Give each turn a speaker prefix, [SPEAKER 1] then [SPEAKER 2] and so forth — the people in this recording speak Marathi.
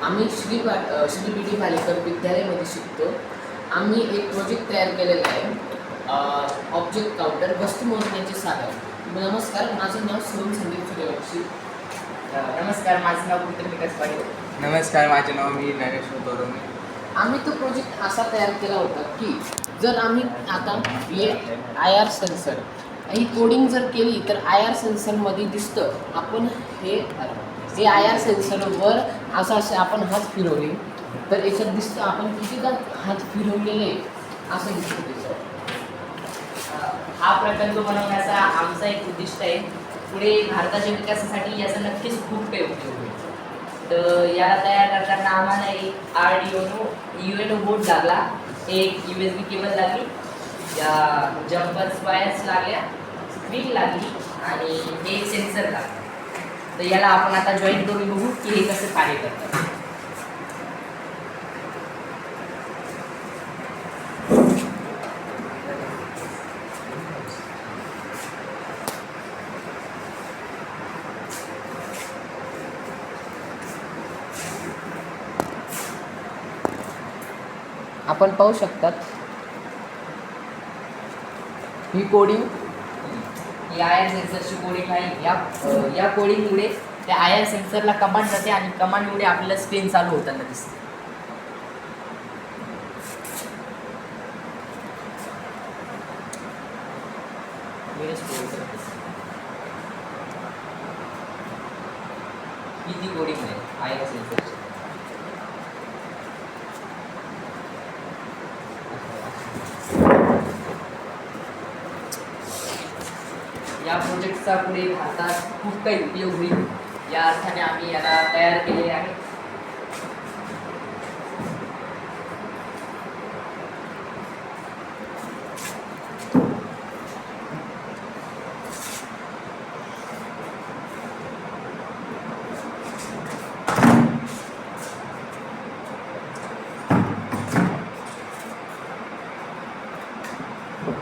[SPEAKER 1] आम्ही श्री बी डी पालेकर विद्यालयामध्ये शिकतो. आम्ही एक प्रोजेक्ट तयार केलेला आहे, ऑब्जेक्ट काउंटर वस्तू मोजण्याचे साधन. नमस्कार, माझं नाव सोहम संदीप सूर्यवंशी.
[SPEAKER 2] नमस्कार, माझं नाव पुत्र विकास पाटील.
[SPEAKER 3] नमस्कार, माझे नाव मी ज्ञानेश्वर तोरणे.
[SPEAKER 1] आम्ही तो प्रोजेक्ट असा तयार केला होता की जर आम्ही आता हे IR सेन्सर ही कोडिंग जर केली तर IR सेन्सरमध्ये दिसतं. आपण हे IR सेन्सरवर असे आपण हात फिरवले तर याच्यात दिसतं आपण कितीदा हात फिरवलेले असं दिसतं त्याच्यावर.
[SPEAKER 2] हा प्रकल्प बनवण्याचा आमचा एक उद्दिष्ट आहे. पुढे भारताच्या विकासासाठी याचा नक्कीच खूप काही उपयोग होईल. तर याला तयार करताना आम्हाला एक UNO बोर्ड लागला, एक USB केबल लागली, या जम्पर्स वायर्स लागल्या, स्क्रीन लागली आणि हे सेन्सर लागलं. तर याला आपण आता जॉईन करून बघू की हे कसं कार्य करतं.
[SPEAKER 1] आपण पाहू शकतात ही कोडिंग.
[SPEAKER 2] ही IR सेन्सरची कोडिंग आहे. या कोडिंगमुळे त्या IR सेन्सरला कमांड जाते आणि कमांडमुळे आपल्याला स्क्रीन चालू होताना दिसते. ही ती कोडिंग आहे IR सेन्सरची. या प्रोजेक्टचा पुढे भारतात खूप काही उपयोग होईल या अर्थाने आम्ही याला तयार केले आहे.